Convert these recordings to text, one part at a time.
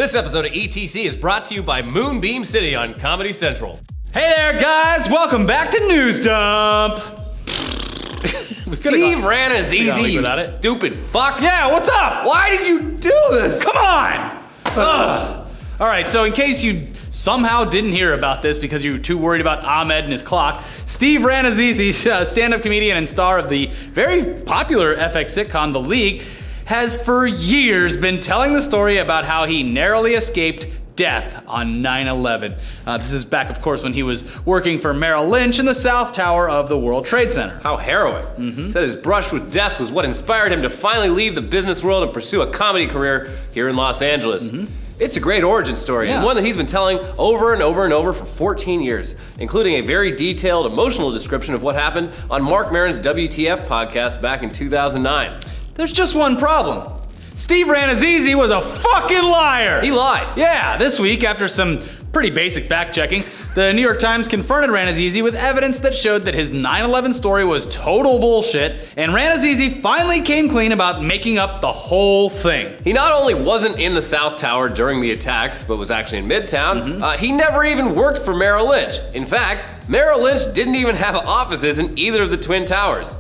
This episode of ETC is brought to you by Moonbeam City on Comedy Central. Hey there, guys! Welcome back to News Dump! Steve Rannazzisi, you stupid fuck. Yeah, what's up? Why did you do this? Come on! All right, so in case you somehow didn't hear about this because you were too worried about Ahmed and his clock, Steve Rannazzisi, stand-up comedian and star of the very popular FX sitcom The League, has for years been telling the story about how he narrowly escaped death on 9/11. This is back, of course, when he was working for Merrill Lynch in the South Tower of the World Trade Center. How harrowing. Said his brush with death was what inspired him to finally leave the business world and pursue a comedy career here in Los Angeles. It's a great origin story, and one that he's been telling over and over and over for 14 years, including a very detailed, emotional description of what happened on Marc Maron's WTF podcast back in 2009. There's just one problem. Steve Rannazzisi was a fucking liar! He lied. Yeah, this week, after some pretty basic fact-checking, the New York Times confronted Rannazzisi with evidence that showed that his 9/11 story was total bullshit, and Rannazzisi finally came clean about making up the whole thing. He not only wasn't in the South Tower during the attacks, but was actually in Midtown. He never even worked for Merrill Lynch. In fact, Merrill Lynch didn't even have offices in either of the Twin Towers.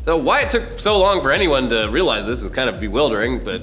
So why it took so long for anyone to realize this is kind of bewildering, but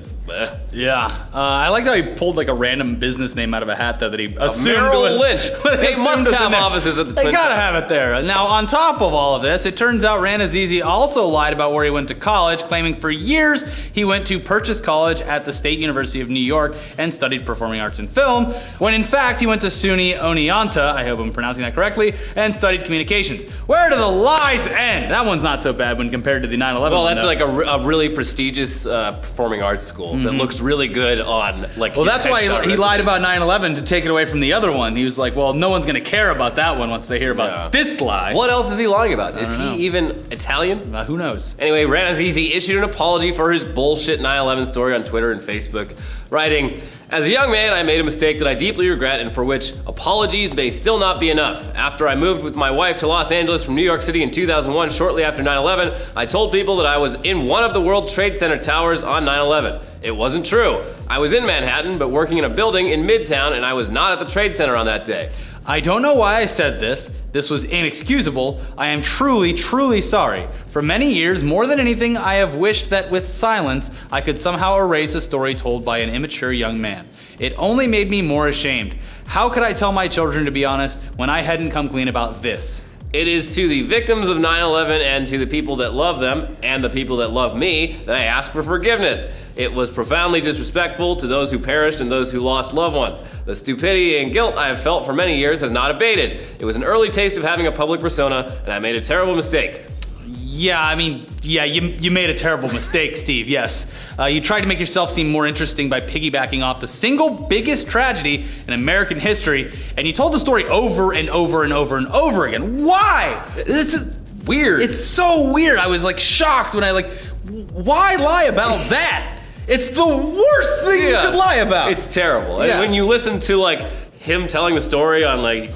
Yeah, I like how he pulled like a random business name out of a hat though that he assumed Merrill was Lynch. They must have offices at the Twin They gotta Towers. have it there. Now, on top of all of this, it turns out Rannazzisi also lied about where he went to college, claiming for years he went to Purchase College at the State University of New York and studied performing arts and film, when in fact he went to SUNY Oneonta, I hope I'm pronouncing that correctly, and studied communications. Where do the lies end? That one's not so bad when compared to the 9/11 Well, one, that's though. like a really prestigious performing arts school that looks really good on like. Well, that's why headshot he lied resumes. about 9/11 to take it away from the other one. He was like, well, no one's gonna care about that one once they hear about this lie. What else is he lying about? Is know. he even Italian? Who knows? Anyway, Rannazzisi issued an apology for his bullshit 9/11 story on Twitter and Facebook, writing, "As a young man, I made a mistake that I deeply regret and for which apologies may still not be enough. After I moved with my wife to Los Angeles from New York City in 2001, shortly after 9/11, I told people that I was in one of the World Trade Center towers on 9/11. It wasn't true. I was in Manhattan, but working in a building in Midtown, and I was not at the Trade Center on that day. I don't know why I said this. This was inexcusable. I am truly, truly sorry. For many years, more than anything, I have wished that with silence, I could somehow erase a story told by an immature young man. It only made me more ashamed. How could I tell my children to be honest when I hadn't come clean about this? It is to the victims of 9/11 and to the people that love them and the people that love me that I ask for forgiveness. It was profoundly disrespectful to those who perished and those who lost loved ones. The stupidity and guilt I have felt for many years has not abated. It was an early taste of having a public persona, and I made a terrible mistake." Yeah, you made a terrible mistake, Steve, yes. You tried to make yourself seem more interesting by piggybacking off the single biggest tragedy in American history, and you told the story over and over and over and over again. Why? This is weird. It's so weird. I was like shocked when why lie about that? It's the worst thing you could lie about. It's terrible. Yeah. And when you listen to him telling the story on he's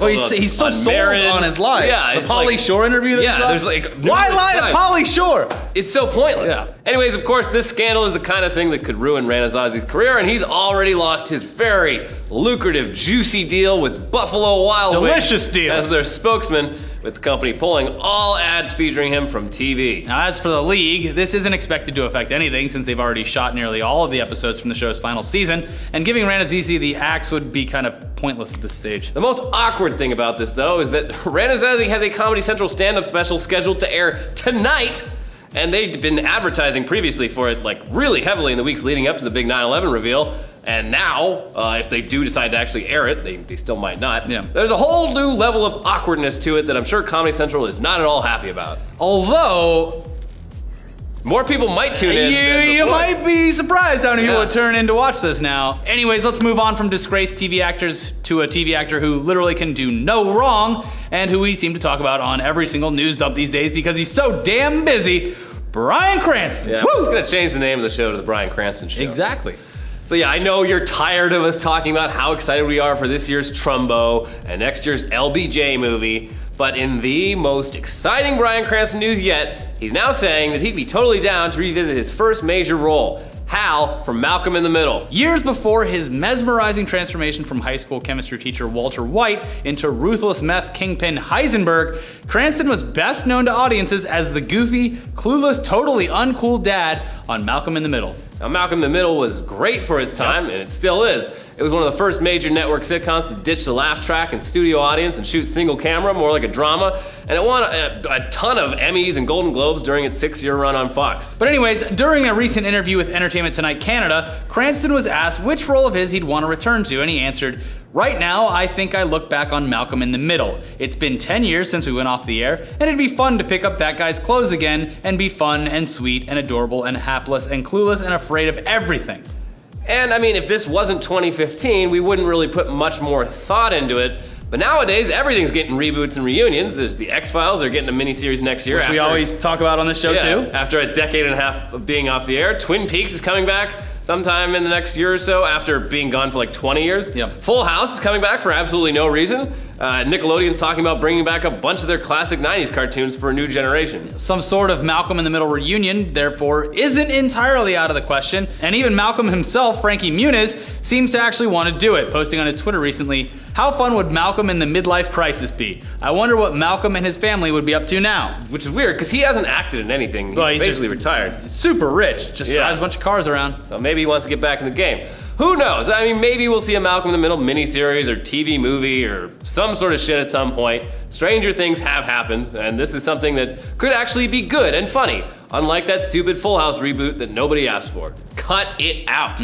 so sold on his life. Yeah, the Pauly Shore interview that he saw? there's why lie to Pauly Shore? It's so pointless. Yeah. Anyways, of course, this scandal is the kind of thing that could ruin Rannazzisi's career, and he's already lost his very lucrative, juicy deal with Buffalo Wild Wings Delicious deal. as their spokesman, with the company pulling all ads featuring him from TV. Now, as for the league, this isn't expected to affect anything since they've already shot nearly all of the episodes from the show's final season, and giving Rannazzisi the axe would be kind of pointless at this stage. The most awkward thing about this, though, is that Rannazzisi has a Comedy Central stand-up special scheduled to air tonight, and they'd been advertising previously for it really heavily in the weeks leading up to the big 9/11 reveal. And now, if they do decide to actually air it, they still might not. Yeah. There's a whole new level of awkwardness to it that I'm sure Comedy Central is not at all happy about. Although, more people might tune in. you might be surprised how many people would turn in to watch this now. Anyways, let's move on from disgraced TV actors to a TV actor who literally can do no wrong, and who we seem to talk about on every single news dump these days because he's so damn busy, Bryan Cranston. Yeah, I'm just gonna change the name of the show to The Bryan Cranston Show. Exactly. So yeah, I know you're tired of us talking about how excited we are for this year's Trumbo and next year's LBJ movie, but in the most exciting Bryan Cranston news yet, he's now saying that he'd be totally down to revisit his first major role. Hal from Malcolm in the Middle. Years before his mesmerizing transformation from high school chemistry teacher Walter White into ruthless meth kingpin Heisenberg, Cranston was best known to audiences as the goofy, clueless, totally uncool dad on Malcolm in the Middle. Now, Malcolm in the Middle was great for its time, and it still is. It was one of the first major network sitcoms to ditch the laugh track and studio audience and shoot single camera, more like a drama, and it won a ton of Emmys and Golden Globes during its 6-year run on Fox. But anyways, during a recent interview with Entertainment Tonight Canada, Cranston was asked which role of his he'd want to return to, and he answered, "Right now, I think I look back on Malcolm in the Middle. It's been 10 years since we went off the air, and it'd be fun to pick up that guy's clothes again and be fun and sweet and adorable and hapless and clueless and afraid of everything." And I mean, if this wasn't 2015, we wouldn't really put much more thought into it. But nowadays, everything's getting reboots and reunions. There's the X-Files, they're getting a miniseries next year. Which we always talk about on this show too. After a decade and a half of being off the air. Twin Peaks is coming back sometime in the next year or so after being gone for like 20 years. Yep. Full House is coming back for absolutely no reason. Nickelodeon's talking about bringing back a bunch of their classic 90s cartoons for a new generation. Some sort of Malcolm in the Middle reunion, therefore, isn't entirely out of the question, and even Malcolm himself, Frankie Muniz, seems to actually want to do it, posting on his Twitter recently, "How fun would Malcolm in the midlife crisis be? I wonder what Malcolm and his family would be up to now." Which is weird, because he hasn't acted in anything. He's basically retired. Super rich, just drives a bunch of cars around. So maybe he wants to get back in the game. Who knows? I mean, maybe we'll see a Malcolm in the Middle miniseries or TV movie or some sort of shit at some point. Stranger things have happened, and this is something that could actually be good and funny, unlike that stupid Full House reboot that nobody asked for. Cut it out.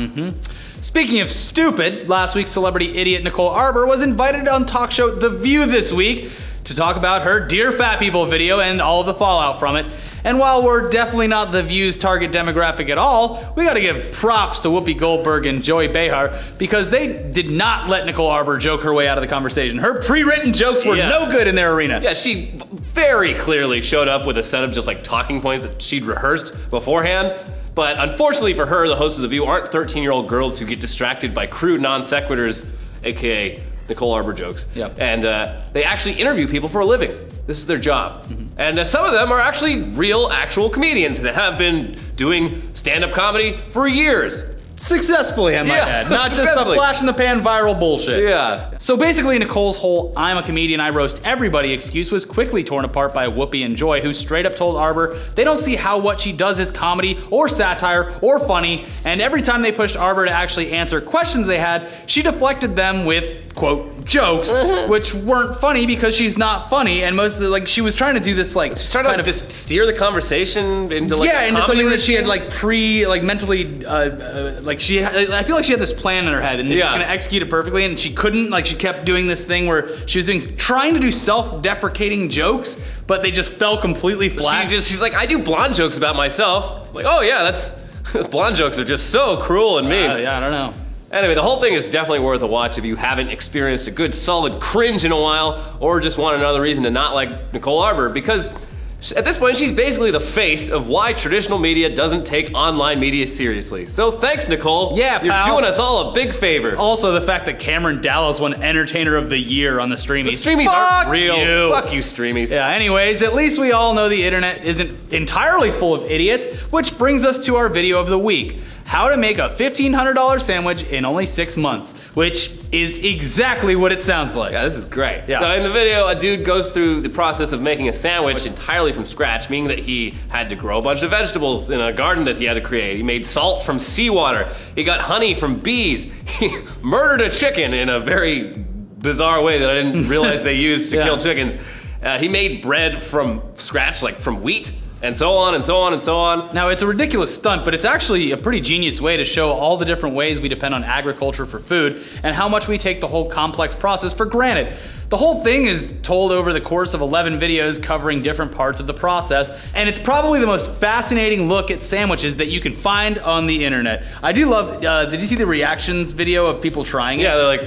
Speaking of stupid, last week's celebrity idiot Nicole Arbour was invited on talk show The View this week to talk about her Dear Fat People video and all of the fallout from it. And while we're definitely not The View's target demographic at all, we gotta give props to Whoopi Goldberg and Joey Behar because they did not let Nicole Arbour joke her way out of the conversation. Her pre-written jokes were no good in their arena. Yeah, she very clearly showed up with a set of just like talking points that she'd rehearsed beforehand. But unfortunately for her, the hosts of The View aren't 13-year-old girls who get distracted by crude non sequiturs, aka Nicole Arbour jokes. Yep. And they actually interview people for a living. This is their job. And some of them are actually real, actual comedians that have been doing stand-up comedy for years. Successfully, I might add. Not just a flash-in-the-pan viral bullshit. Yeah. So basically, Nicole's whole "I'm a comedian, I roast everybody" excuse was quickly torn apart by Whoopi and Joy, who straight up told Arbour they don't see how what she does is comedy or satire or funny, and every time they pushed Arbour to actually answer questions they had, she deflected them with, quote, jokes, which weren't funny because she's not funny, and most of the, like, she was trying to do this, like, she's trying to just steer the conversation into, like, into something that she had, like, mentally, I feel like she had this plan in her head and she was gonna execute it perfectly, and she couldn't. Like, she kept doing this thing where she was trying to do self-deprecating jokes, but they just fell completely flat. She's like, I do blonde jokes about myself. Like, oh yeah, that's blonde jokes are just so cruel and mean. Yeah, I don't know. Anyway, the whole thing is definitely worth a watch if you haven't experienced a good solid cringe in a while, or just want another reason to not like Nicole Arbour, because at this point, she's basically the face of why traditional media doesn't take online media seriously. So thanks, Nicole. Yeah, pal. You're doing us all a big favor. Also, the fact that Cameron Dallas won Entertainer of the Year on the Streamies. The Streamies aren't real. Fuck you, Streamies. Yeah, anyways, at least we all know the internet isn't entirely full of idiots, which brings us to our video of the week. How to make a $1,500 sandwich in only 6 months, which is exactly what it sounds like. Yeah, this is great. Yeah. So in the video, a dude goes through the process of making a sandwich entirely from scratch, meaning that he had to grow a bunch of vegetables in a garden that he had to create. He made salt from seawater. He got honey from bees. He murdered a chicken in a very bizarre way that I didn't realize they used to kill chickens. He made bread from scratch, like from wheat. And so on and so on and so on. Now, it's a ridiculous stunt, but it's actually a pretty genius way to show all the different ways we depend on agriculture for food and how much we take the whole complex process for granted. The whole thing is told over the course of 11 videos covering different parts of the process, and it's probably the most fascinating look at sandwiches that you can find on the internet. I do love, did you see the reactions video of people trying it? Yeah, they're like,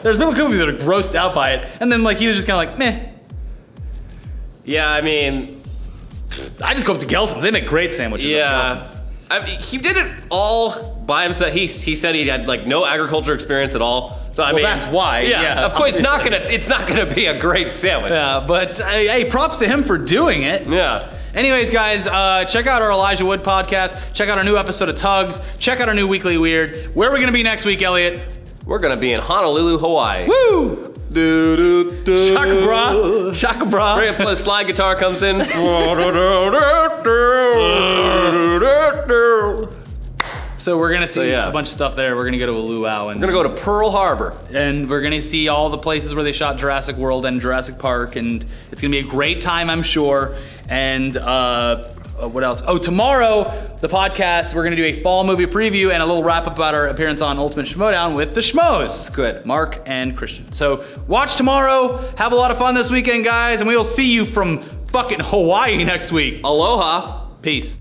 there's people that are grossed out by it, and then like he was just kind of like, meh. Yeah, I mean, I just go up to Gelson's. They make great sandwiches. Yeah. I mean, he did it all by himself. He said he had like no agriculture experience at all. So I mean, that's why. Yeah, of course it's not gonna be a great sandwich. Yeah, but hey, props to him for doing it. Yeah. Anyways, guys, check out our Elijah Wood podcast. Check out our new episode of Tugs. Check out our new Weekly Weird. Where are we going to be next week, Elliot? We're gonna be in Honolulu, Hawaii. Woo! Shaka bra. Shaka bra. Right up, slide guitar comes in. So we're gonna see yeah. a bunch of stuff there. We're gonna go to a luau and We're gonna go to Pearl Harbor. and we're gonna see all the places where they shot Jurassic World and Jurassic Park, and it's gonna be a great time, I'm sure. And what else? Oh, tomorrow the podcast we're gonna do a fall movie preview and a little wrap up about our appearance on Ultimate Schmodown with the Schmoes. It's good. Mark and Christian. So watch tomorrow. Have a lot of fun this weekend, guys, and we will see you from fucking Hawaii next week. Aloha. Peace.